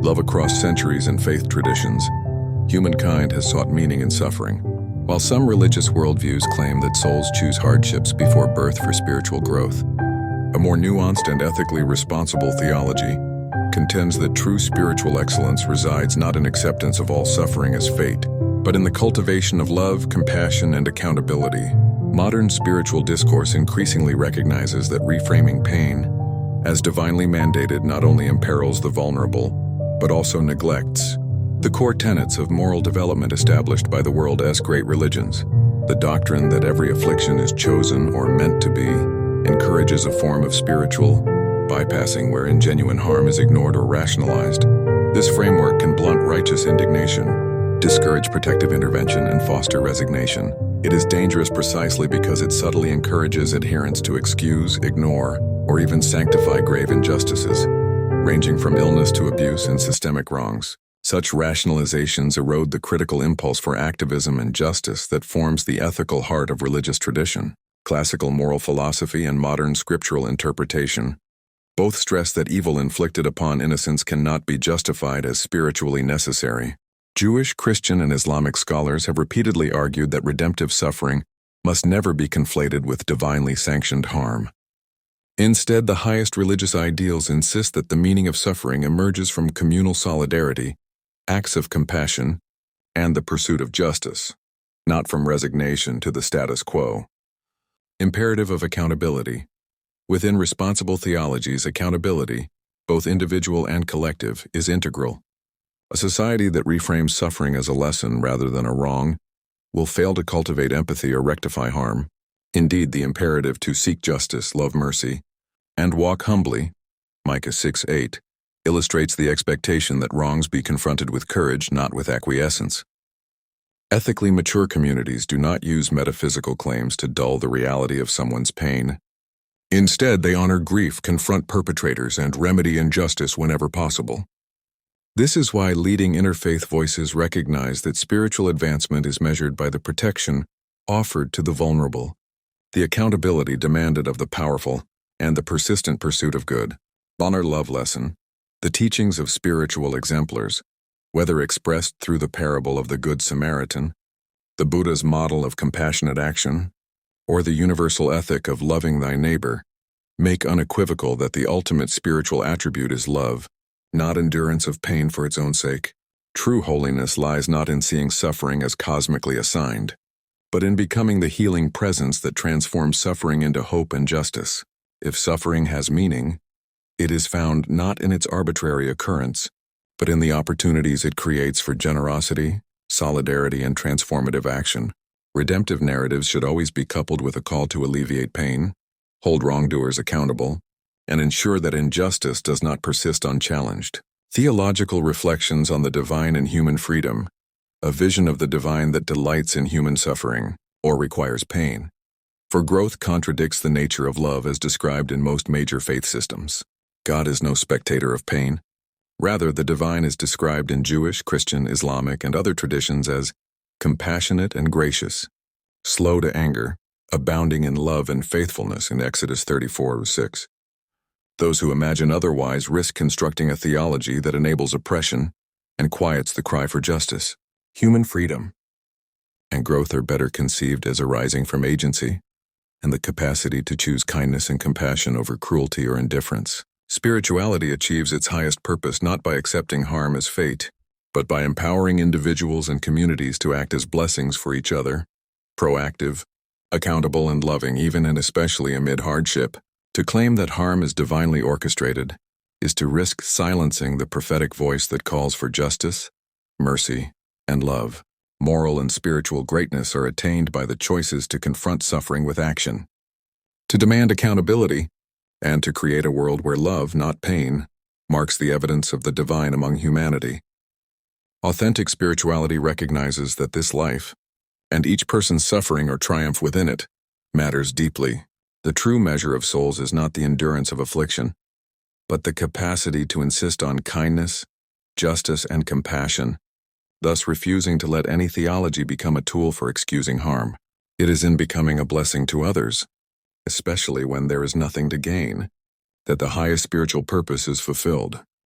Love across centuries and faith traditions, humankind has sought meaning in suffering. While some religious worldviews claim that souls choose hardships before birth for spiritual growth, a more nuanced and ethically responsible theology contends that true spiritual excellence resides not in acceptance of all suffering as fate, but in the cultivation of love, compassion, and accountability. Modern spiritual discourse increasingly recognizes that reframing pain as divinely mandated not only imperils the vulnerable, but also neglects the core tenets of moral development established by the world's great religions. The doctrine that every affliction is chosen or meant to be encourages a form of spiritual bypassing wherein genuine harm is ignored or rationalized. This framework can blunt righteous indignation, discourage protective intervention, and foster resignation. It is dangerous precisely because it subtly encourages adherents to excuse, ignore, or even sanctify grave injustices, ranging from illness to abuse and systemic wrongs. Such rationalizations erode the critical impulse for activism and justice that forms the ethical heart of religious tradition. Classical moral philosophy and modern scriptural interpretation both stress that evil inflicted upon innocents cannot be justified as spiritually necessary. Jewish, Christian, and Islamic scholars have repeatedly argued that redemptive suffering must never be conflated with divinely sanctioned harm. Instead, the highest religious ideals insist that the meaning of suffering emerges from communal solidarity, acts of compassion, and the pursuit of justice, not from resignation to the status quo. Imperative of accountability. Within responsible theologies, accountability, both individual and collective, is integral. A society that reframes suffering as a lesson rather than a wrong will fail to cultivate empathy or rectify harm. Indeed, the imperative to seek justice, love mercy, and walk humbly, Micah 6:8, illustrates the expectation that wrongs be confronted with courage, not with acquiescence. Ethically mature communities do not use metaphysical claims to dull the reality of someone's pain. Instead, they honor grief, confront perpetrators, and remedy injustice whenever possible. This is why leading interfaith voices recognize that spiritual advancement is measured by the protection offered to the vulnerable, the accountability demanded of the powerful, and the persistent pursuit of good. Honor love lesson. The teachings of spiritual exemplars, whether expressed through the parable of the Good Samaritan, the Buddha's model of compassionate action, or the universal ethic of loving thy neighbor, make unequivocal that the ultimate spiritual attribute is love, not endurance of pain for its own sake. True holiness lies not in seeing suffering as cosmically assigned, but in becoming the healing presence that transforms suffering into hope and justice. If suffering has meaning, it is found not in its arbitrary occurrence, but in the opportunities it creates for generosity, solidarity, and transformative action. Redemptive narratives should always be coupled with a call to alleviate pain, hold wrongdoers accountable, and ensure that injustice does not persist unchallenged. Theological reflections on the divine and human freedom, a vision of the divine that delights in human suffering, or requires pain. For growth contradicts the nature of love as described in most major faith systems. God is no spectator of pain. Rather, the divine is described in Jewish, Christian, Islamic, and other traditions as compassionate and gracious, slow to anger, abounding in love and faithfulness in Exodus 34:6. Those who imagine otherwise risk constructing a theology that enables oppression and quiets the cry for justice. Human freedom and growth are better conceived as arising from agency and the capacity to choose kindness and compassion over cruelty or indifference. Spirituality achieves its highest purpose not by accepting harm as fate, but by empowering individuals and communities to act as blessings for each other, proactive, accountable, and loving even and especially amid hardship. To claim that harm is divinely orchestrated is to risk silencing the prophetic voice that calls for justice, mercy, and love. Moral and spiritual greatness are attained by the choices to confront suffering with action, to demand accountability, and to create a world where love, not pain, marks the evidence of the divine among humanity. Authentic spirituality recognizes that this life, and each person's suffering or triumph within it, matters deeply. The true measure of souls is not the endurance of affliction, but the capacity to insist on kindness, justice, and compassion, thus refusing to let any theology become a tool for excusing harm. It is in becoming a blessing to others, especially when there is nothing to gain, that the highest spiritual purpose is fulfilled.